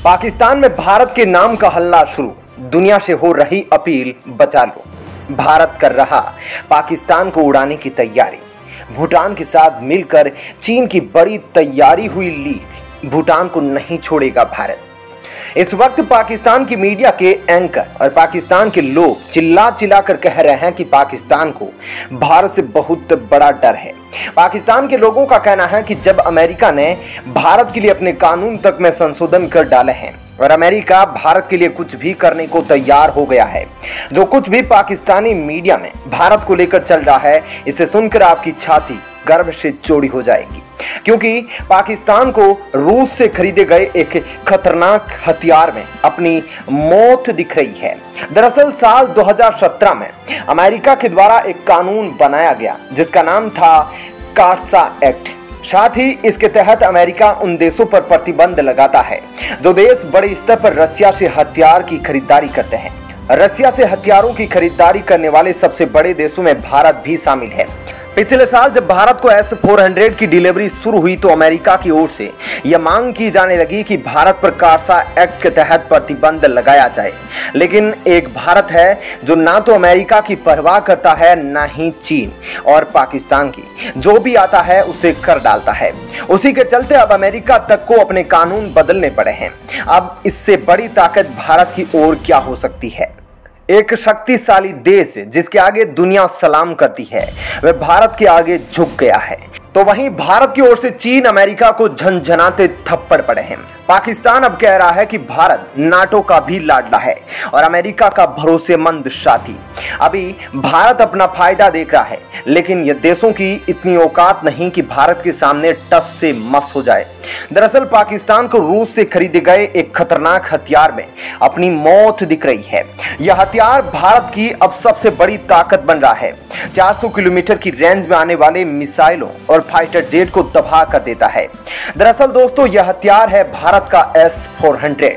पाकिस्तान में भारत के नाम का हल्ला शुरू, दुनिया से हो रही अपील बचा लो। भारत कर रहा पाकिस्तान को उड़ाने की तैयारी। भूटान के साथ मिलकर चीन की बड़ी तैयारी हुई लीक, भूटान को नहीं छोड़ेगा भारत। इस वक्त पाकिस्तान की मीडिया के एंकर और पाकिस्तान के लोग चिल्ला चिल्ला कर कह रहे हैं कि पाकिस्तान को भारत से बहुत बड़ा डर है। पाकिस्तान के लोगों का कहना है कि जब अमेरिका ने भारत के लिए अपने कानून तक में संशोधन कर डाले हैं और अमेरिका भारत के लिए कुछ भी करने को तैयार हो गया है, जो कुछ भी पाकिस्तानी मीडिया में भारत को लेकर चल रहा है, इसे सुनकर आपकी छाती गर्व से चौड़ी हो जाएगी, क्योंकि पाकिस्तान को रूस से खरीदे गए एक खतरनाक हथियार में अपनी मौत दिख रही है। दरअसल साल 2017 में अमेरिका के द्वारा एक कानून बनाया गया जिसका नाम था कार्सा एक्ट। साथ ही इसके तहत अमेरिका उन देशों पर प्रतिबंध लगाता है जो देश बड़े स्तर पर रसिया से हथियार की खरीदारी करते हैं। रसिया से हथियारों की खरीदारी करने वाले सबसे बड़े देशों में भारत भी शामिल है। पिछले साल जब भारत को S-400 की डिलीवरी शुरू हुई तो अमेरिका की ओर से यह मांग की जाने लगी कि भारत पर कार्सा एक्ट के तहत प्रतिबंध लगाया जाए। लेकिन एक भारत है जो ना तो अमेरिका की परवाह करता है, ना ही चीन और पाकिस्तान की, जो भी आता है उसे कर डालता है। उसी के चलते अब अमेरिका तक को अपने कानून बदलने पड़े हैं। अब इससे बड़ी ताकत भारत की ओर क्या हो सकती है? एक शक्तिशाली देश जिसके आगे दुनिया सलाम करती है, वह भारत के आगे झुक गया है। तो वहीं भारत की ओर से चीन अमेरिका को झंझनाते थप्पड़ पड़े हैं। पाकिस्तान अब कह रहा है कि भारत नाटो का भी लाडला है और अमेरिका का भरोसेमंद साथी। अभी भारत अपना फायदा देख रहा है, लेकिन यह देशों की इतनी औकात नहीं कि भारत के सामने टस से मस हो जाए। दरअसल पाकिस्तान को रूस से खरीदे गए एक खतरनाक हथियार में अपनी मौत दिख रही है। यह हथियार भारत की अब सबसे बड़ी ताकत बन रहा है। 400 किलोमीटर की रेंज में आने वाले मिसाइलों और फाइटर जेट को तबाह कर देता है। दरअसल दोस्तों, यह हथियार है भारत का S-400।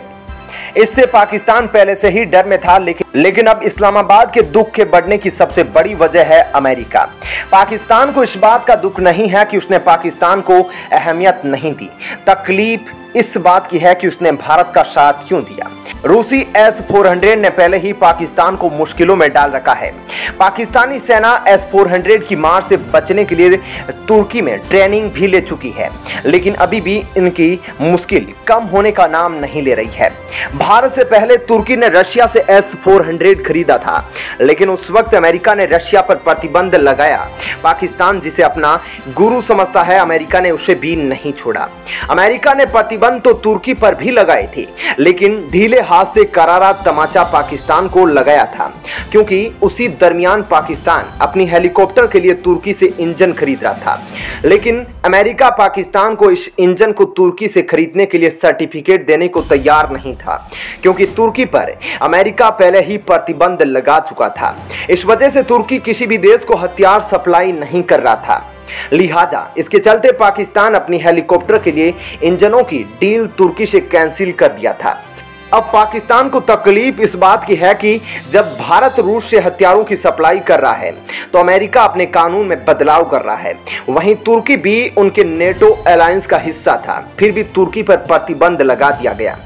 इससे पाकिस्तान पहले से ही डर में था, लेकिन अब इस्लामाबाद के दुख के बढ़ने की सबसे बड़ी वजह है अमेरिका। पाकिस्तान को इस बात का दुख नहीं है कि उसने पाकिस्तान को अहमियत नहीं दी, तकलीफ इस बात की है कि उसने भारत का साथ क्यों दिया। रूसी S-400 ने पहले ही पाकिस्तान को मुश्किलों में डाल रखा है। पाकिस्तानी सेना S-400 की मार से बचने के लिए तुर्की में ट्रेनिंग भी ले चुकी है, लेकिन अभी भी इनकी मुश्किल कम होने का नाम नहीं ले रही है। भारत से पहले तुर्की ने रशिया से S-400 खरीदा था, लेकिन उस वक्त अमेरिका ने रशिया पर प्रतिबंध लगाया। पाकिस्तान जिसे अपना गुरु समझता है, अमेरिका ने उसे भी नहीं छोड़ा। अमेरिका ने प्रतिबंध तो तुर्की पर भी लगाए थे, लेकिन ढीले हाथ से करारा तमाचा पाकिस्तान को लगाया था, क्योंकि उसी दरमियान पाकिस्तान अपनी हेलीकॉप्टर के लिए तुर्की से इंजन खरीद रहा था। लेकिन अमेरिका पाकिस्तान को इस इंजन को तुर्की से खरीदने के लिए सर्टिफिकेट देने को तैयार नहीं था, क्योंकि तुर्की पर अमेरिका पहले ही प्रतिबंध लगा चुका था। इस वजह से तुर्की किसी भी देश को हथियार सप्लाई नहीं कर रहा था। लिहाजा इसके चलते पाकिस्तान अपनी हेलीकॉप्टर के लिए इंजनों की डील तुर्की से कैंसिल कर दिया था। अब पाकिस्तान को तकलीफ इस बात की है कि जब भारत रूस से हथियारों की सप्लाई कर रहा है तो अमेरिका अपने कानून में बदलाव कर रहा है। वहीं तुर्की भी उनके नेटो अलायंस का हिस्सा था, फिर भी तुर्की पर प्रतिबंध लगा दिया गया।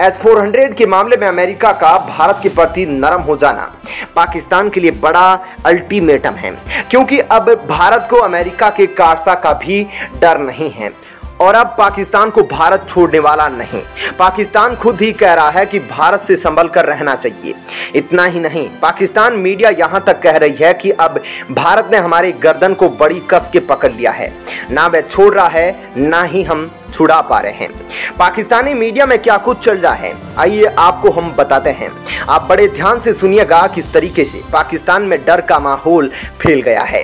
S-400 के मामले में अमेरिका का भारत के प्रति नरम हो जाना पाकिस्तान के लिए बड़ा अल्टीमेटम है, क्योंकि अब भारत को अमेरिका के कार्सा का भी डर नहीं है और अब पाकिस्तान को भारत छोड़ने वाला नहीं। पाकिस्तान खुद ही कह रहा है कि भारत से संभल कर रहना चाहिए। इतना ही नहीं, पाकिस्तान मीडिया यहां तक कह रही है कि अब भारत ने हमारे गर्दन को बड़ी कस के पकड़ लिया है, ना वह छोड़ रहा है, ना ही हम छुड़ा पा रहे हैं। पाकिस्तानी मीडिया में क्या कुछ चल रहा है, आइए आपको हम बताते हैं। आप बड़े ध्यान से सुनिएगा किस तरीके से पाकिस्तान में डर का माहौल फैल गया है।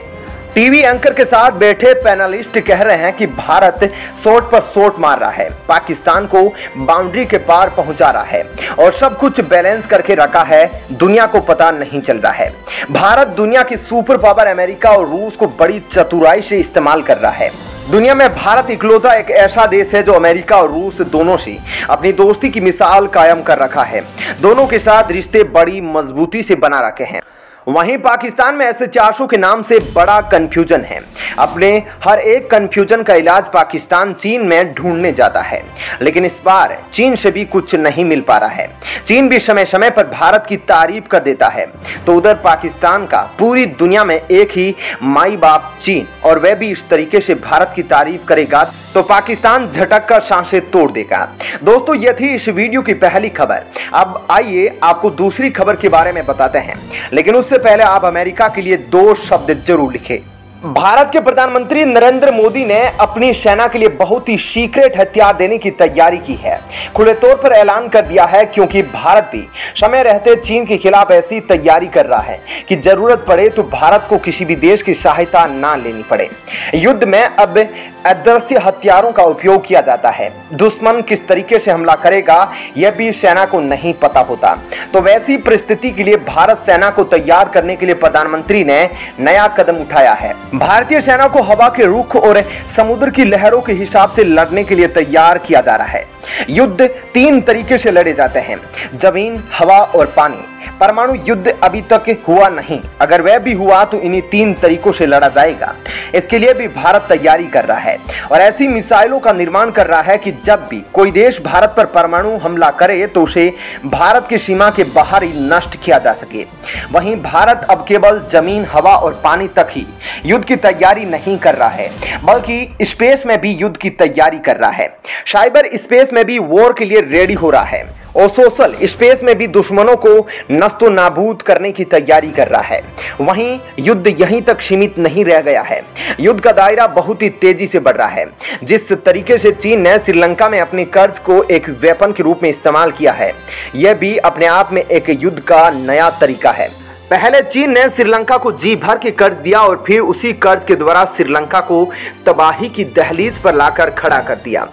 टीवी एंकर के साथ बैठे पैनलिस्ट कह रहे हैं कि भारत शॉट पर शॉट मार रहा है, पाकिस्तान को बाउंड्री के पार पहुंचा रहा है और सब कुछ बैलेंस करके रखा है, दुनिया को पता नहीं चल रहा है। भारत दुनिया की सुपर पावर अमेरिका और रूस को बड़ी चतुराई से इस्तेमाल कर रहा है। दुनिया में भारत इकलौता एक ऐसा देश है जो अमेरिका और रूस दोनों से अपनी दोस्ती की मिसाल कायम कर रखा है। दोनों के साथ रिश्ते बड़ी मजबूती से बना रखे हैं। वहीं पाकिस्तान में ऐसे 400 के नाम से बड़ा कंफ्यूजन है। अपने हर एक कंफ्यूजन का इलाज पाकिस्तान चीन में ढूंढने जाता है, लेकिन इस बार चीन से भी कुछ नहीं मिल पा रहा है। चीन भी समय समय पर भारत की तारीफ कर देता है, तो उधर पाकिस्तान का पूरी दुनिया में एक ही माई बाप चीन, और वह भी इस तरीके से भारत की तारीफ करेगा तो पाकिस्तान झटक कर सांसें तोड़ देगा। दोस्तों, यह थी इस वीडियो की पहली खबर। अब आइए आपको दूसरी खबर के बारे में बताते हैं, लेकिन उससे पहले आप अमेरिका के लिए 2 शब्द जरूर लिखें। भारत के प्रधानमंत्री नरेंद्र मोदी ने अपनी सेना के लिए बहुत ही सीक्रेट हथियार देने की तैयारी की है। खुले तौर पर ऐलान कर दिया है, क्योंकि भारत भी समय रहते चीन के खिलाफ ऐसी तैयारी कर रहा है कि जरूरत पड़े तो भारत को किसी भी देश की सहायता ना लेनी पड़े। युद्ध में अब अदृश्य हथियारों का उपयोग किया जाता है। दुश्मन किस तरीके से हमला करेगा यह भी सेना को नहीं पता होता, तो वैसी परिस्थिति के लिए भारत सेना को तैयार करने के लिए प्रधानमंत्री ने नया कदम उठाया है। भारतीय सेना को हवा के रुख और समुद्र की लहरों के हिसाब से लड़ने के लिए तैयार किया जा रहा है। युद्ध 3 तरीके से लड़े जाते हैं, जमीन, हवा और पानी। परमाणु युद्ध अभी तक हुआ नहीं, अगर वह भी हुआ तो इन्हीं 3 तरीकों से लड़ा जाएगा। इसके लिए भी भारत तैयारी कर रहा है और ऐसी मिसाइलों का निर्माण कर रहा है कि जब भी कोई देश भारत पर परमाणु हमला करे तो उसे भारत की सीमा के बाहर ही नष्ट किया जा सके। वहीं भारत अब केवल जमीन, हवा और पानी तक ही युद्ध की तैयारी नहीं कर रहा है, बल्कि स्पेस में भी युद्ध की तैयारी कर रहा है। साइबर स्पेस में भी वॉर के लिए रेडी हो रहा है और सोशल स्पेस में भी दुश्मनों को नस्तो नाबूद करने की तैयारी कर रहा है। वहीं युद्ध यहीं तक सीमित नहीं रह गया है, युद्ध का दायरा बहुत ही तेजी से बढ़ रहा है। जिस तरीके से चीन ने श्रीलंका में अपने कर्ज को एक वेपन के रूप में इस्तेमाल किया है, यह भी अपने आप में एक युद्ध का नया तरीका है। पहले चीन ने श्रीलंका को जी भर के कर्ज दिया और फिर उसी कर्ज के द्वारा श्रीलंका को तबाही की दहलीज पर लाकर खड़ा कर दिया।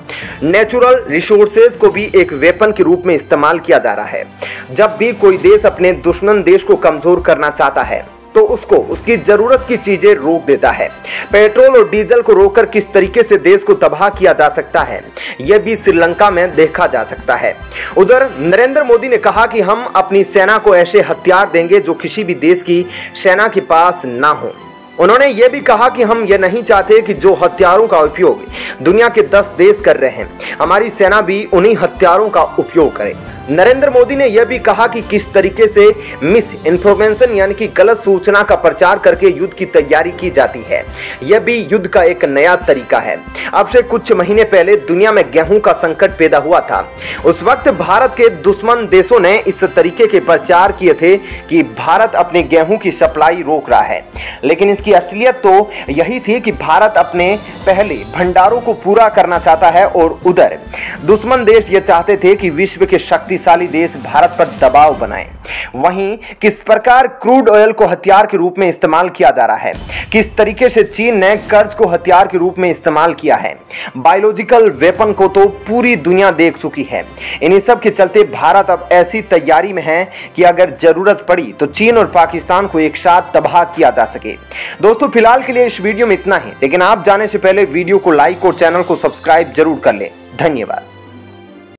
नेचुरल रिसोर्सेज को भी एक वेपन के रूप में इस्तेमाल किया जा रहा है। जब भी कोई देश अपने दुश्मन देश को कमजोर करना चाहता है तो उसको उसकी जरूरत की चीजें रोक देता है। पेट्रोल और डीजल को रोककर किस तरीके से देश को तबाह किया जा सकता है, यह भी श्रीलंका में देखा जा सकता है। उधर नरेंद्र मोदी ने कहा कि हम अपनी सेना को ऐसे हथियार देंगे जो किसी भी देश की सेना के पास ना हो। उन्होंने यह भी कहा कि हम यह नहीं चाहते कि जो हथियारों का उपयोग दुनिया के 10 देश कर रहे हैं, हमारी सेना भी उन्हीं हथियारों का उपयोग करे। नरेंद्र मोदी ने यह भी कहा कि किस तरीके से मिस इन्फॉर्मेशन यानी कि गलत सूचना का प्रचार करके युद्ध की तैयारी की जाती है, यह भी युद्ध का एक नया तरीका है। अब से कुछ महीने पहले दुनिया में गेहूं का संकट पैदा हुआ था। उस वक्त भारत के दुश्मन देशों ने इस तरीके के प्रचार किए थे कि भारत अपने गेहूं की सप्लाई रोक रहा है, लेकिन इसकी असलियत तो यही थी कि भारत अपने पहले भंडारों को पूरा करना चाहता है और उधर दुश्मन देश ये चाहते थे कि विश्व के शक्तिशाली देश भारत पर दबाव बनाएं। वहीं किस प्रकार क्रूड ऑयल को हथियार के रूप में इस्तेमाल किया जा रहा है, किस तरीके से चीन ने कर्ज को हथियार के रूप में इस्तेमाल किया है, बायोलॉजिकल वेपन को तो पूरी दुनिया देख चुकी है। इन्हीं सब के चलते भारत अब ऐसी तैयारी में है कि अगर जरूरत पड़ी तो चीन और पाकिस्तान को एक साथ तबाह किया जा सके। दोस्तों, फिलहाल के लिए इस वीडियो में इतना ही, लेकिन आप जाने से पहले वीडियो को लाइक और चैनल को सब्सक्राइब जरूर कर लें। धन्यवाद।